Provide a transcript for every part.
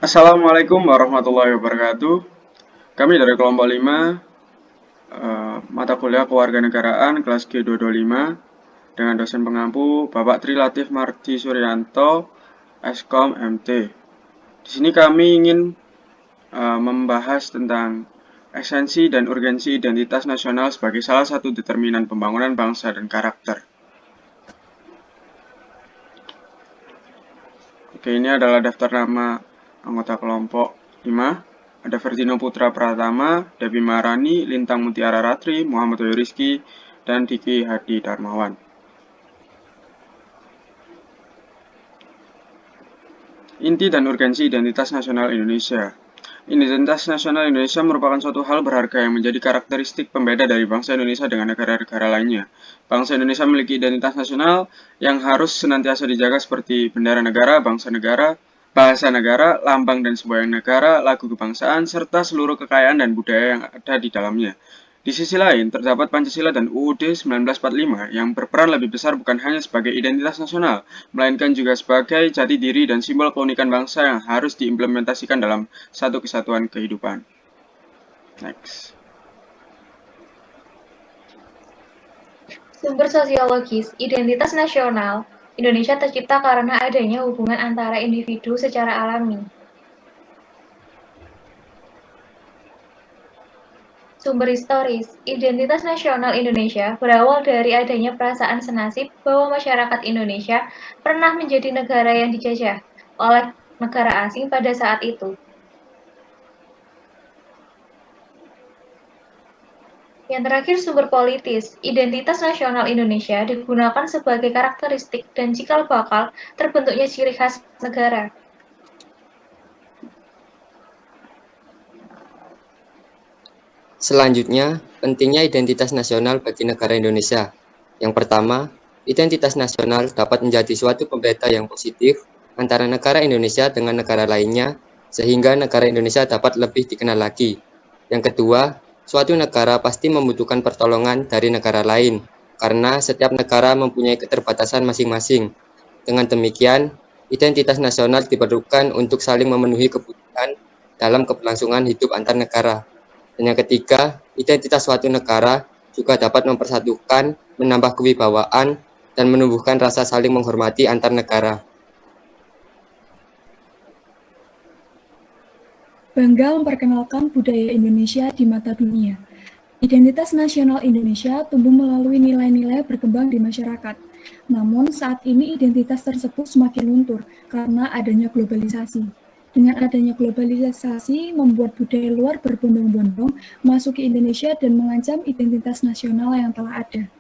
Assalamualaikum warahmatullahi wabarakatuh. Kami dari kelompok 5, mata kuliah kewarganegaraan kelas G225 dengan dosen pengampu Bapak Tri Latif Mardi Suryanto, Eskom MT. Di sini kami ingin membahas tentang esensi dan urgensi identitas nasional sebagai salah satu determinan pembangunan bangsa dan karakter. Oke, ini adalah daftar nama anggota kelompok 5. Ada Verdino Putra Pratama, Devi Marani, Lintang Mutiara Ratri, Muhammad Wahyu Rizky, dan Diki Hadi Darmawan. Inti dan urgensi identitas nasional Indonesia. Identitas nasional Indonesia merupakan suatu hal berharga yang menjadi karakteristik pembeda dari bangsa Indonesia dengan negara-negara lainnya. Bangsa Indonesia memiliki identitas nasional yang harus senantiasa dijaga seperti bendera negara, bangsa negara, bahasa negara, lambang dan semboyan negara, lagu kebangsaan, serta seluruh kekayaan dan budaya yang ada di dalamnya. Di sisi lain, terdapat Pancasila dan UUD 1945 yang berperan lebih besar bukan hanya sebagai identitas nasional, melainkan juga sebagai jati diri dan simbol keunikan bangsa yang harus diimplementasikan dalam satu kesatuan kehidupan. Next. Sumber sosiologis, identitas nasional Indonesia tercipta karena adanya hubungan antara individu secara alami. Sumber historis, identitas nasional Indonesia berawal dari adanya perasaan senasib bahwa masyarakat Indonesia pernah menjadi negara yang dijajah oleh negara asing pada saat itu. Yang terakhir, sumber politis. Identitas nasional Indonesia digunakan sebagai karakteristik dan cikal bakal terbentuknya ciri khas negara. Selanjutnya, pentingnya identitas nasional bagi negara Indonesia. Yang pertama, identitas nasional dapat menjadi suatu pembeda yang positif antara negara Indonesia dengan negara lainnya, sehingga negara Indonesia dapat lebih dikenal lagi. Yang kedua, suatu negara pasti membutuhkan pertolongan dari negara lain, karena setiap negara mempunyai keterbatasan masing-masing. Dengan demikian, identitas nasional diperlukan untuk saling memenuhi kebutuhan dalam keberlangsungan hidup antar negara. Dan yang ketiga, identitas suatu negara juga dapat mempersatukan, menambah kewibawaan, dan menumbuhkan rasa saling menghormati antar negara. Bangga memperkenalkan budaya Indonesia di mata dunia. Identitas nasional Indonesia tumbuh melalui nilai-nilai berkembang di masyarakat. Namun saat ini identitas tersebut semakin luntur karena adanya globalisasi. Dengan adanya globalisasi membuat budaya luar berbondong-bondong masuk ke Indonesia dan mengancam identitas nasional yang telah ada.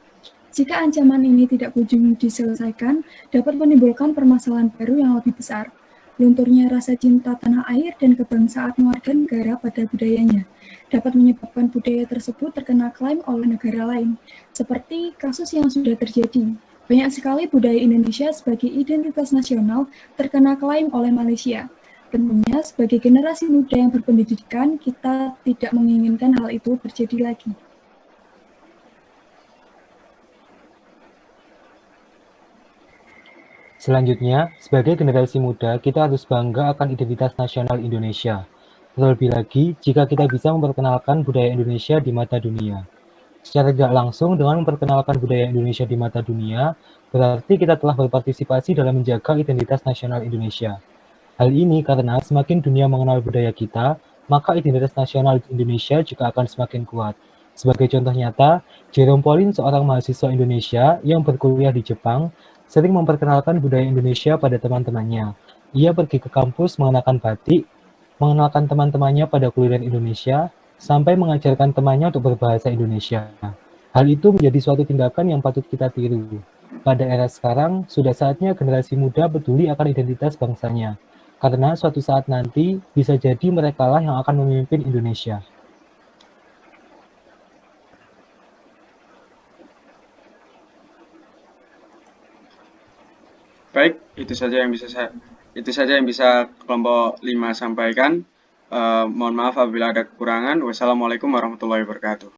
Jika ancaman ini tidak kunjung diselesaikan, dapat menimbulkan permasalahan baru yang lebih besar. Lunturnya rasa cinta tanah air dan kebangsaan warga negara pada budayanya dapat menyebabkan budaya tersebut terkena klaim oleh negara lain, seperti kasus yang sudah terjadi. Banyak sekali budaya Indonesia sebagai identitas nasional terkena klaim oleh Malaysia. Tentunya sebagai generasi muda yang berpendidikan, kita tidak menginginkan hal itu terjadi lagi. Selanjutnya, sebagai generasi muda, kita harus bangga akan identitas nasional Indonesia. Terlebih lagi, jika kita bisa memperkenalkan budaya Indonesia di mata dunia. Secara tidak langsung, dengan memperkenalkan budaya Indonesia di mata dunia, berarti kita telah berpartisipasi dalam menjaga identitas nasional Indonesia. Hal ini karena semakin dunia mengenal budaya kita, maka identitas nasional Indonesia juga akan semakin kuat. Sebagai contoh nyata, Jerome Pauline, seorang mahasiswa Indonesia yang berkuliah di Jepang, sering memperkenalkan budaya Indonesia pada teman-temannya. Ia pergi ke kampus mengenakan batik, mengenalkan teman-temannya pada kuliner Indonesia, sampai mengajarkan temannya untuk berbahasa Indonesia. Hal itu menjadi suatu tindakan yang patut kita tiru. Pada era sekarang, sudah saatnya generasi muda peduli akan identitas bangsanya. Karena suatu saat nanti bisa jadi merekalah yang akan memimpin Indonesia. Baik, itu saja yang bisa kelompok 5 sampaikan. Mohon maaf apabila ada kekurangan. Wassalamualaikum warahmatullahi wabarakatuh.